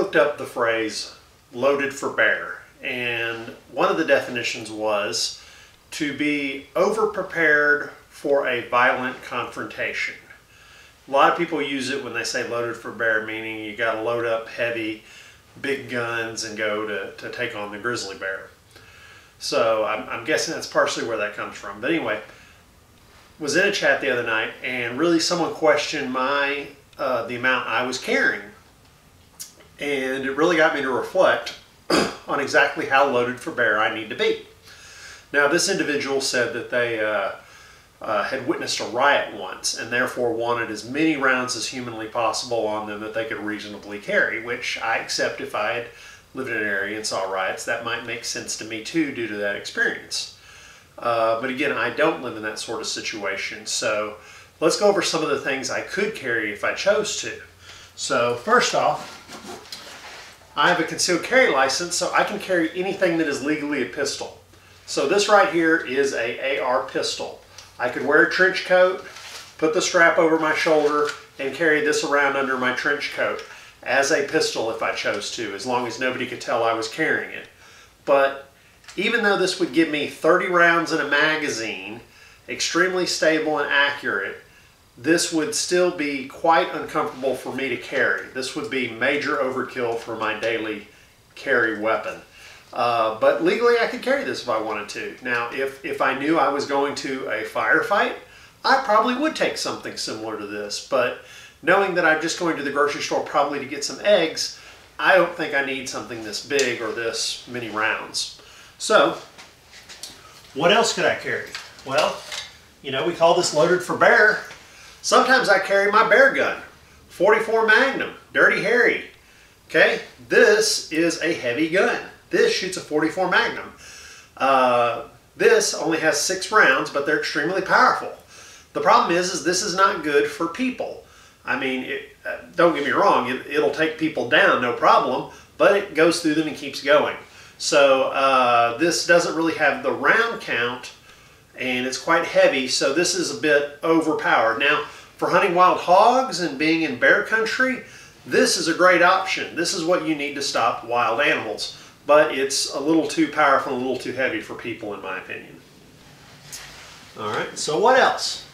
looked up the phrase loaded for bear, and one of the definitions was to be over-prepared for a violent confrontation. A lot of people use it when they say loaded for bear, meaning you got to load up heavy, big guns and go to take on the grizzly bear. So I'm guessing that's partially where that comes from. But anyway, was in a chat the other night, and really someone questioned the amount I was carrying. And it really got me to reflect on exactly how loaded for bear I need to be. Now, this individual said that they had witnessed a riot once and therefore wanted as many rounds as humanly possible on them that they could reasonably carry, which I accept. If I had lived in an area and saw riots, that might make sense to me too due to that experience. But again, I don't live in that sort of situation. So let's go over some of the things I could carry if I chose to. So first off, I have a concealed carry license, so I can carry anything that is legally a pistol. So this right here is a AR pistol. I could wear a trench coat, put the strap over my shoulder, and carry this around under my trench coat as a pistol if I chose to, as long as nobody could tell I was carrying it. But even though this would give me 30 rounds in a magazine, extremely stable and accurate, this would still be quite uncomfortable for me to carry. This would be major overkill for my daily carry weapon. But legally I could carry this if I wanted to. Now, if I knew I was going to a firefight, I probably would take something similar to this. But knowing that I'm just going to the grocery store probably to get some eggs, I don't think I need something this big or this many rounds. So, what else could I carry? Well, you know, we call this loaded for bear. Sometimes I carry my bear gun, 44 Magnum, Dirty Harry. Okay, this is a heavy gun. This shoots a 44 Magnum. This only has 6 rounds, but they're extremely powerful. The problem is this is not good for people. I mean, don't get me wrong, it'll take people down, no problem, but it goes through them and keeps going. So this doesn't really have the round count, and it's quite heavy, so this is a bit overpowered. Now, for hunting wild hogs and being in bear country, this is a great option. This is what you need to stop wild animals, but it's a little too powerful, a little too heavy for people, in my opinion. All right, so what else?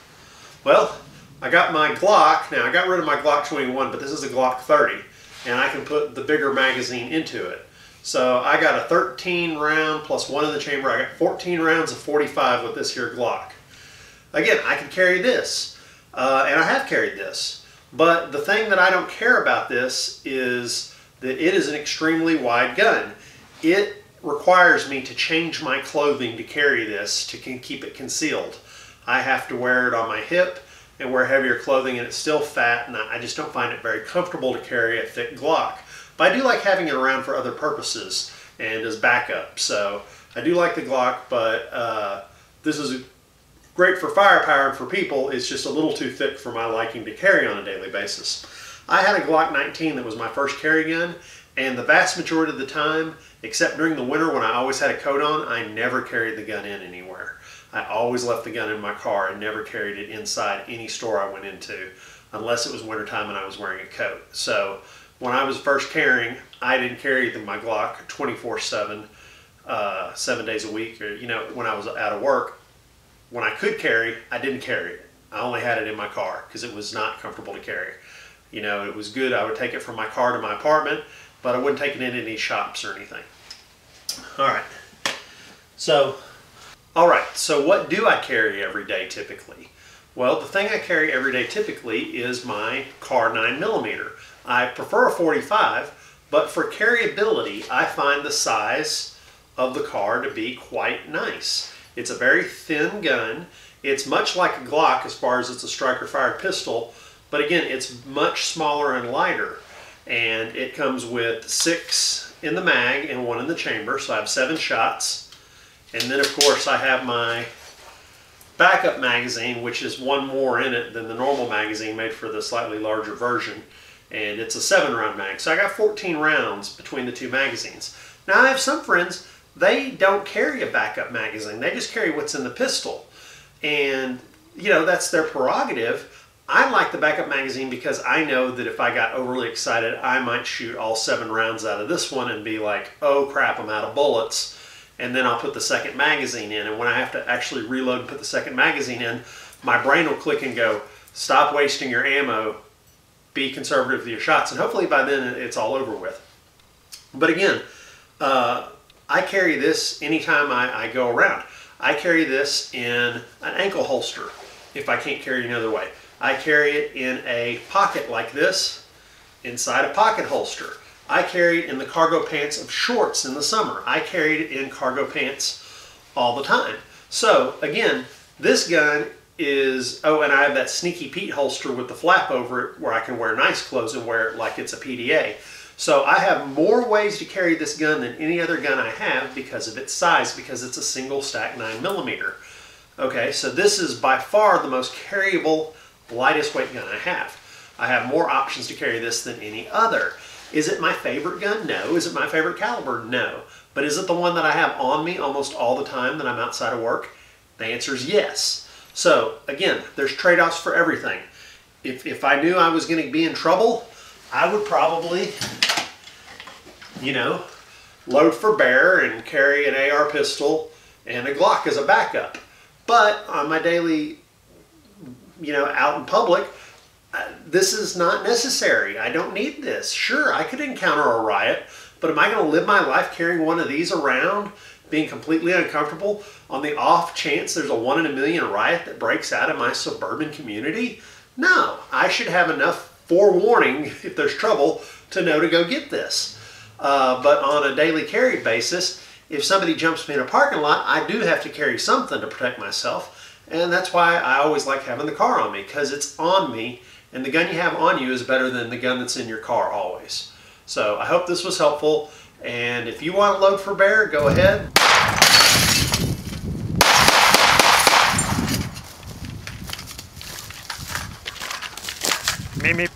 Well, I got my Glock. Now, I got rid of my Glock 21, but this is a Glock 30, and I can put the bigger magazine into it. So I got a 13 round plus 1 in the chamber. I got 14 rounds of 45 with this here Glock. Again, I can carry this, and I have carried this. But the thing that I don't care about this is that it is an extremely wide gun. It requires me to change my clothing to carry this to keep it concealed. I have to wear it on my hip and wear heavier clothing, and it's still fat, and I just don't find it very comfortable to carry a thick Glock. But I do like having it around for other purposes and as backup. So I do like the Glock, but this is great for firepower and for people. It's just a little too thick for my liking to carry on a daily basis. I had a Glock 19 that was my first carry gun, and the vast majority of the time, except during the winter when I always had a coat on, I never carried the gun in anywhere. I always left the gun in my car and never carried it inside any store I went into, unless it was wintertime and I was wearing a coat. So when I was first carrying, I didn't carry my Glock 24/7, 7 days a week, or, you know, when I was out of work. When I could carry, I didn't carry it. I only had it in my car because it was not comfortable to carry. You know, it was good. I would take it from my car to my apartment, but I wouldn't take it in any shops or anything. All right. So what do I carry every day typically? Well, the thing I carry every day typically is my car 9mm. I prefer a 45, but for carryability, I find the size of the car to be quite nice. It's a very thin gun. It's much like a Glock as far as it's a striker-fired pistol, but again, it's much smaller and lighter. And it comes with 6 in the mag and 1 in the chamber, so I have 7 shots. And then, of course, I have my backup magazine, which is 1 more in it than the normal magazine, made for the slightly larger version. And it's a 7-round mag. So I got 14 rounds between the 2 magazines. Now, I have some friends, they don't carry a backup magazine. They just carry what's in the pistol. And, you know, that's their prerogative. I like the backup magazine because I know that if I got overly excited, I might shoot all 7 rounds out of this one and be like, oh crap, I'm out of bullets. And then I'll put the second magazine in. And when I have to actually reload and put the second magazine in, my brain will click and go, stop wasting your ammo, be conservative with your shots. And hopefully by then it's all over with. But again, I carry this anytime I go around. I carry this in an ankle holster if I can't carry it another way. I carry it in a pocket like this, inside a pocket holster. I carry it in the cargo pants of shorts in the summer. I carried it in cargo pants all the time. So again, this gun is, oh, and I have that Sneaky Pete holster with the flap over it where I can wear nice clothes and wear it like it's a PDA. So I have more ways to carry this gun than any other gun I have because of its size, because it's a single stack 9mm. Okay, so this is by far the most carryable, lightest weight gun I have. I have more options to carry this than any other. Is it my favorite gun? No. Is it my favorite caliber? No. But is it the one that I have on me almost all the time that I'm outside of work? The answer is yes. So again, there's trade-offs for everything. If I knew I was going to be in trouble, I would probably, you know, load for bear and carry an AR pistol and a Glock as a backup. But on my daily, you know, out in public, this is not necessary. I don't need this. Sure, I could encounter a riot, but am I going to live my life carrying one of these around, being completely uncomfortable on the off chance there's a 1 in a million riot that breaks out in my suburban community? No, I should have enough forewarning if there's trouble to know to go get this. But on a daily carry basis, if somebody jumps me in a parking lot, I do have to carry something to protect myself. And that's why I always like having the car on me, because it's on me, and the gun you have on you is better than the gun that's in your car always. So I hope this was helpful, and if you want to load for bear, go ahead. Meep, meep.